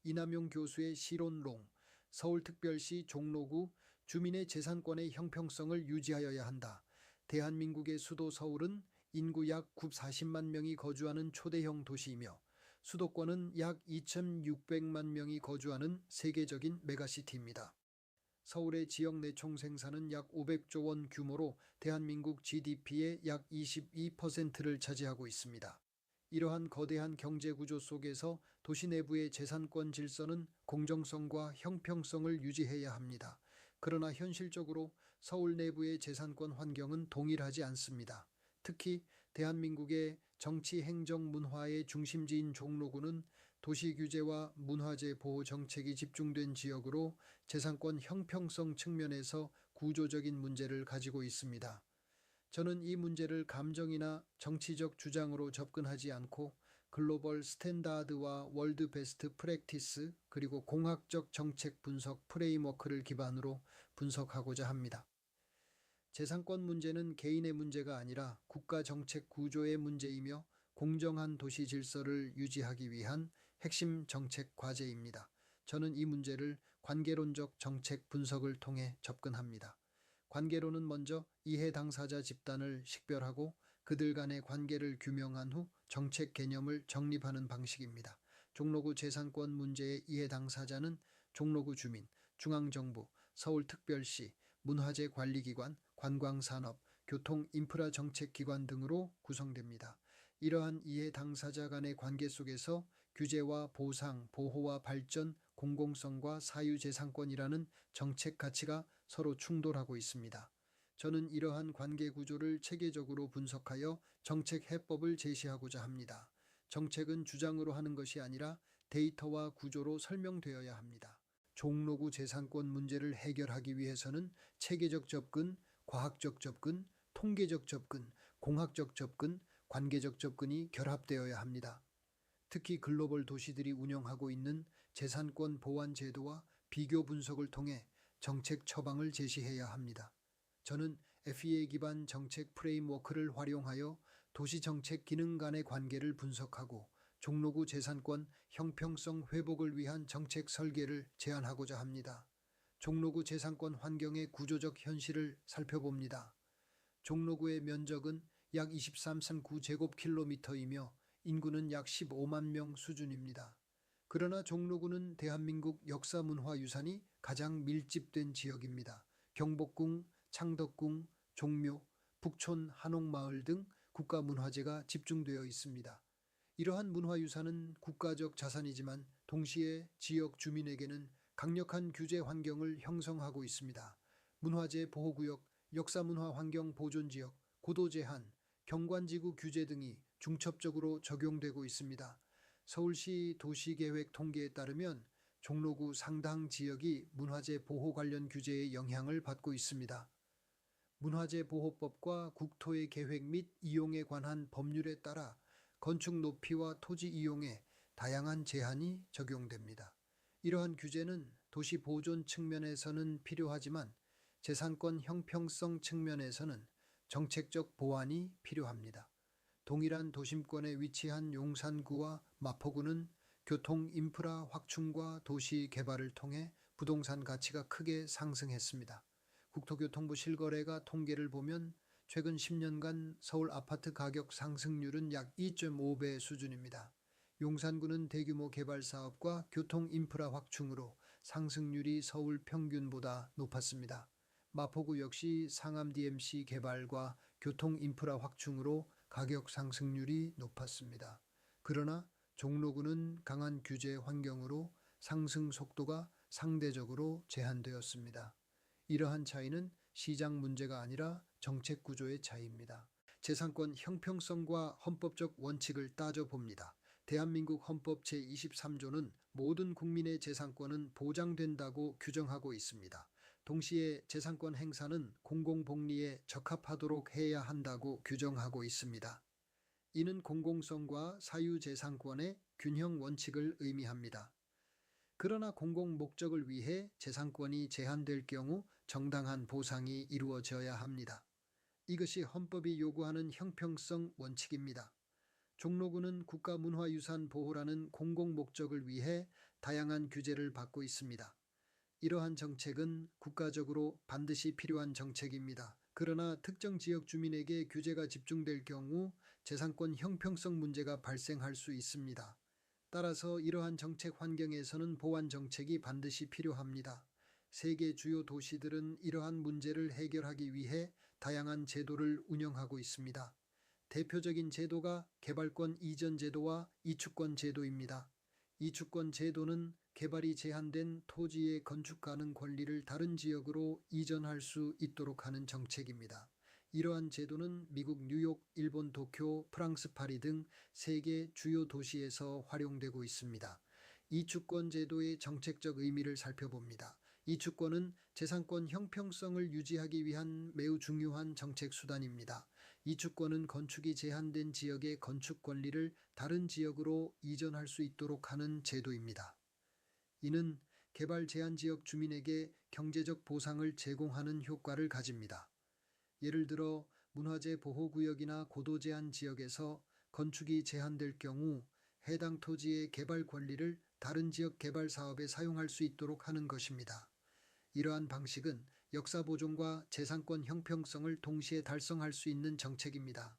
이남용 교수의 실론론, 서울특별시 종로구 주민의 재산권의 형평성을 유지하여야 한다. 대한민국의 수도 서울은 인구 약 940만 명이 거주하는 초대형 도시이며 수도권은 약 2,600만 명이 거주하는 세계적인 메가시티입니다. 서울의 지역 내총 생산은 약 500조 원 규모로 대한민국 GDP의 약 22%를 차지하고 있습니다. 이러한 거대한 경제 구조 속에서 도시 내부의 재산권 질서는 공정성과 형평성을 유지해야 합니다. 그러나 현실적으로 서울 내부의 재산권 환경은 동일하지 않습니다. 특히 대한민국의 정치, 행정, 문화의 중심지인 종로구는 도시 규제와 문화재 보호 정책이 집중된 지역으로 재산권 형평성 측면에서 구조적인 문제를 가지고 있습니다. 저는 이 문제를 감정이나 정치적 주장으로 접근하지 않고 글로벌 스탠다드와 월드 베스트 프랙티스 그리고 공학적 정책 분석 프레임워크를 기반으로 분석하고자 합니다. 재산권 문제는 개인의 문제가 아니라 국가 정책 구조의 문제이며 공정한 도시 질서를 유지하기 위한 핵심 정책 과제입니다. 저는 이 문제를 관계론적 정책 분석을 통해 접근합니다. 관계론은 먼저 이해 당사자 집단을 식별하고 그들 간의 관계를 규명한 후 정책 개념을 정립하는 방식입니다. 종로구 재산권 문제의 이해 당사자는 종로구 주민, 중앙정부, 서울특별시, 문화재관리기관, 관광산업, 교통 인프라 정책기관 등으로 구성됩니다. 이러한 이해 당사자 간의 관계 속에서 규제와 보상, 보호와 발전, 공공성과 사유재산권이라는 정책 가치가 서로 충돌하고 있습니다. 저는 이러한 관계 구조를 체계적으로 분석하여 정책 해법을 제시하고자 합니다. 정책은 주장으로 하는 것이 아니라 데이터와 구조로 설명되어야 합니다. 종로구 재산권 문제를 해결하기 위해서는 체계적 접근, 과학적 접근, 통계적 접근, 공학적 접근, 관계적 접근이 결합되어야 합니다. 특히 글로벌 도시들이 운영하고 있는 재산권 보완 제도와 비교 분석을 통해 정책 처방을 제시해야 합니다. 저는 FEA 기반 정책 프레임워크를 활용하여 도시 정책 기능 간의 관계를 분석하고 종로구 재산권 형평성 회복을 위한 정책 설계를 제안하고자 합니다. 종로구 재산권 환경의 구조적 현실을 살펴봅니다. 종로구의 면적은 약 23.9제곱킬로미터이며 인구는 약 15만 명 수준입니다. 그러나 종로구는 대한민국 역사문화유산이 가장 밀집된 지역입니다. 경복궁, 창덕궁, 종묘, 북촌 한옥마을 등 국가문화재가 집중되어 있습니다. 이러한 문화유산은 국가적 자산이지만 동시에 지역 주민에게는 강력한 규제 환경을 형성하고 있습니다. 문화재 보호구역, 역사문화 환경 보존지역, 고도 제한, 경관지구 규제 등이 중첩적으로 적용되고 있습니다. 서울시 도시계획 통계에 따르면 종로구 상당 지역이 문화재 보호 관련 규제의 영향을 받고 있습니다. 문화재보호법과 국토의 계획 및 이용에 관한 법률에 따라 건축 높이와 토지 이용에 다양한 제한이 적용됩니다. 이러한 규제는 도시 보존 측면에서는 필요하지만 재산권 형평성 측면에서는 정책적 보완이 필요합니다. 동일한 도심권에 위치한 용산구와 마포구는 교통 인프라 확충과 도시 개발을 통해 부동산 가치가 크게 상승했습니다. 국토교통부 실거래가 통계를 보면 최근 10년간 서울 아파트 가격 상승률은 약 2.5배 수준입니다. 용산구는 대규모 개발 사업과 교통 인프라 확충으로 상승률이 서울 평균보다 높았습니다. 마포구 역시 상암 DMC 개발과 교통 인프라 확충으로 가격 상승률이 높았습니다. 그러나 종로구는 강한 규제 환경으로 상승 속도가 상대적으로 제한되었습니다. 이러한 차이는 시장 문제가 아니라 정책 구조의 차이입니다. 재산권 형평성과 헌법적 원칙을 따져봅니다. 대한민국 헌법 제23조는 모든 국민의 재산권은 보장된다고 규정하고 있습니다. 동시에 재산권 행사는 공공복리에 적합하도록 해야 한다고 규정하고 있습니다. 이는 공공성과 사유재산권의 균형 원칙을 의미합니다. 그러나 공공 목적을 위해 재산권이 제한될 경우 정당한 보상이 이루어져야 합니다. 이것이 헌법이 요구하는 형평성 원칙입니다. 종로구는 국가문화유산 보호라는 공공 목적을 위해 다양한 규제를 받고 있습니다. 이러한 정책은 국가적으로 반드시 필요한 정책입니다. 그러나 특정 지역 주민에게 규제가 집중될 경우 재산권 형평성 문제가 발생할 수 있습니다. 따라서 이러한 정책 환경에서는 보완 정책이 반드시 필요합니다. 세계 주요 도시들은 이러한 문제를 해결하기 위해 다양한 제도를 운영하고 있습니다. 대표적인 제도가 개발권 이전 제도와 이축권 제도입니다. 이축권 제도는 개발이 제한된 토지의 건축 가능 권리를 다른 지역으로 이전할 수 있도록 하는 정책입니다. 이러한 제도는 미국 뉴욕, 일본 도쿄, 프랑스 파리 등 세계 주요 도시에서 활용되고 있습니다. 이축권 제도의 정책적 의미를 살펴봅니다. 이축권은 재산권 형평성을 유지하기 위한 매우 중요한 정책 수단입니다. 이축권은 건축이 제한된 지역의 건축 권리를 다른 지역으로 이전할 수 있도록 하는 제도입니다. 이는 개발 제한 지역 주민에게 경제적 보상을 제공하는 효과를 가집니다. 예를 들어 문화재 보호구역이나 고도 제한 지역에서 건축이 제한될 경우 해당 토지의 개발 권리를 다른 지역 개발 사업에 사용할 수 있도록 하는 것입니다. 이러한 방식은 역사 보존과 재산권 형평성을 동시에 달성할 수 있는 정책입니다.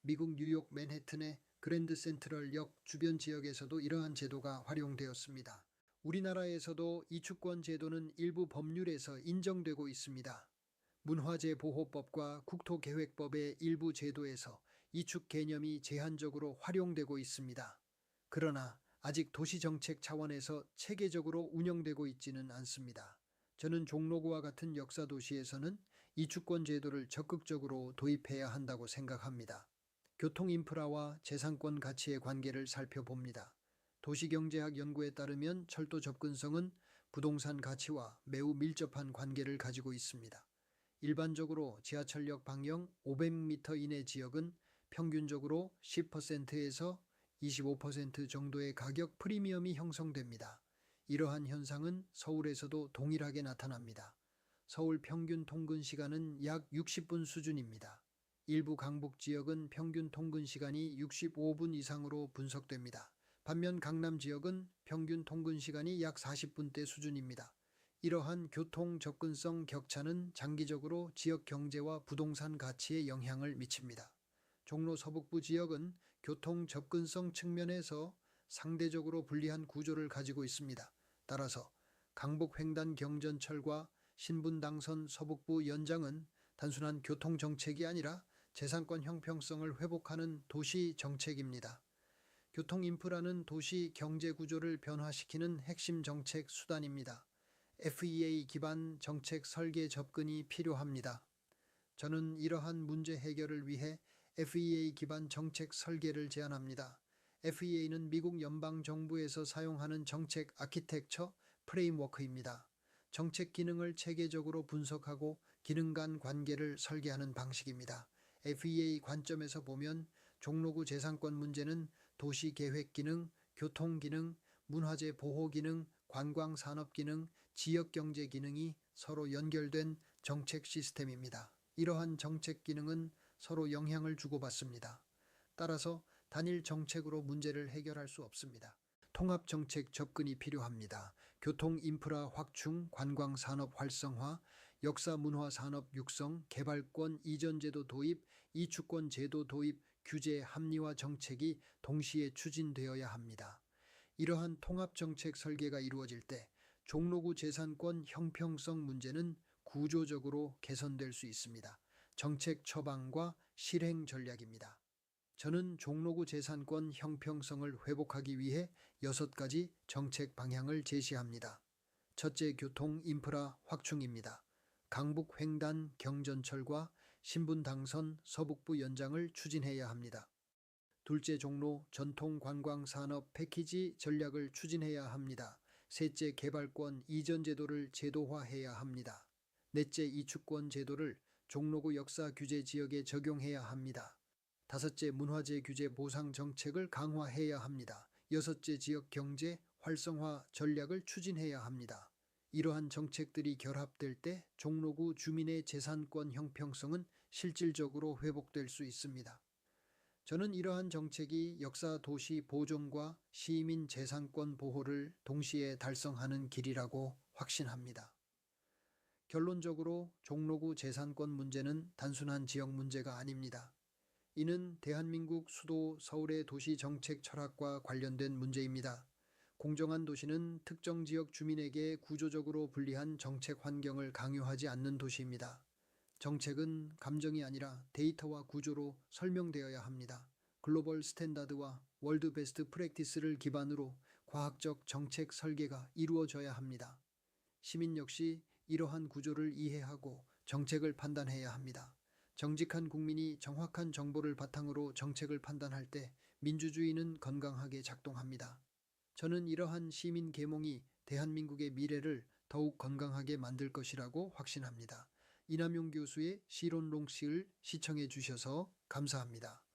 미국 뉴욕 맨해튼의 그랜드 센트럴역 주변 지역에서도 이러한 제도가 활용되었습니다. 우리나라에서도 이축권 제도는 일부 법률에서 인정되고 있습니다. 문화재 보호법과 국토계획법의 일부 제도에서 이축 개념이 제한적으로 활용되고 있습니다. 그러나 아직 도시정책 차원에서 체계적으로 운영되고 있지는 않습니다. 저는 종로구와 같은 역사 도시에서는 이축권 제도를 적극적으로 도입해야 한다고 생각합니다. 교통 인프라와 재산권 가치의 관계를 살펴봅니다. 도시경제학 연구에 따르면 철도 접근성은 부동산 가치와 매우 밀접한 관계를 가지고 있습니다. 일반적으로 지하철역 방향 500m 이내 지역은 평균적으로 10%에서 25% 정도의 가격 프리미엄이 형성됩니다. 이러한 현상은 서울에서도 동일하게 나타납니다. 서울 평균 통근 시간은 약 60분 수준입니다. 일부 강북 지역은 평균 통근 시간이 65분 이상으로 분석됩니다. 반면 강남 지역은 평균 통근 시간이 약 40분대 수준입니다. 이러한 교통 접근성 격차는 장기적으로 지역 경제와 부동산 가치에 영향을 미칩니다. 종로 서북부 지역은 교통 접근성 측면에서 상대적으로 불리한 구조를 가지고 있습니다. 따라서 강북 횡단 경전철과 신분당선 서북부 연장은 단순한 교통 정책이 아니라 재산권 형평성을 회복하는 도시 정책입니다. 교통 인프라는 도시 경제 구조를 변화시키는 핵심 정책 수단입니다. FEA 기반 정책 설계 접근이 필요합니다. 저는 이러한 문제 해결을 위해 FEA 기반 정책 설계를 제안합니다. FEA는 미국 연방정부에서 사용하는 정책 아키텍처 프레임워크입니다. 정책 기능을 체계적으로 분석하고 기능 간 관계를 설계하는 방식입니다. FEA 관점에서 보면 종로구 재산권 문제는 도시 계획 기능, 교통 기능, 문화재 보호 기능, 관광 산업 기능, 지역 경제 기능이 서로 연결된 정책 시스템입니다. 이러한 정책 기능은 서로 영향을 주고받습니다. 따라서 단일 정책으로 문제를 해결할 수 없습니다. 통합 정책 접근이 필요합니다. 교통 인프라 확충, 관광 산업 활성화, 역사 문화 산업 육성, 개발권 이전 제도 도입, 이축권 제도 도입, 규제 합리화 정책이 동시에 추진되어야 합니다. 이러한 통합 정책 설계가 이루어질 때 종로구 재산권 형평성 문제는 구조적으로 개선될 수 있습니다. 정책 처방과 실행 전략입니다. 저는 종로구 재산권 형평성을 회복하기 위해 6가지 정책 방향을 제시합니다. 첫째, 교통 인프라 확충입니다. 강북 횡단 경전철과 신분당선 서북부 연장을 추진해야 합니다. 둘째, 종로 전통 관광 산업 패키지 전략을 추진해야 합니다. 셋째, 개발권 이전 제도를 제도화해야 합니다. 넷째, 이축권 제도를 종로구 역사 규제 지역에 적용해야 합니다. 다섯째, 문화재 규제 보상 정책을 강화해야 합니다. 여섯째, 지역 경제 활성화 전략을 추진해야 합니다. 이러한 정책들이 결합될 때 종로구 주민의 재산권 형평성은 실질적으로 회복될 수 있습니다. 저는 이러한 정책이 역사 도시 보존과 시민 재산권 보호를 동시에 달성하는 길이라고 확신합니다. 결론적으로 종로구 재산권 문제는 단순한 지역 문제가 아닙니다. 이는 대한민국 수도 서울의 도시 정책 철학과 관련된 문제입니다. 공정한 도시는 특정 지역 주민에게 구조적으로 불리한 정책 환경을 강요하지 않는 도시입니다. 정책은 감정이 아니라 데이터와 구조로 설명되어야 합니다. 글로벌 스탠다드와 월드 베스트 프랙티스를 기반으로 과학적 정책 설계가 이루어져야 합니다. 시민 역시 이러한 구조를 이해하고 정책을 판단해야 합니다. 정직한 국민이 정확한 정보를 바탕으로 정책을 판단할 때 민주주의는 건강하게 작동합니다. 저는 이러한 시민 계몽이 대한민국의 미래를 더욱 건강하게 만들 것이라고 확신합니다. 이남용 교수의 시론롱시를 시청해 주셔서 감사합니다.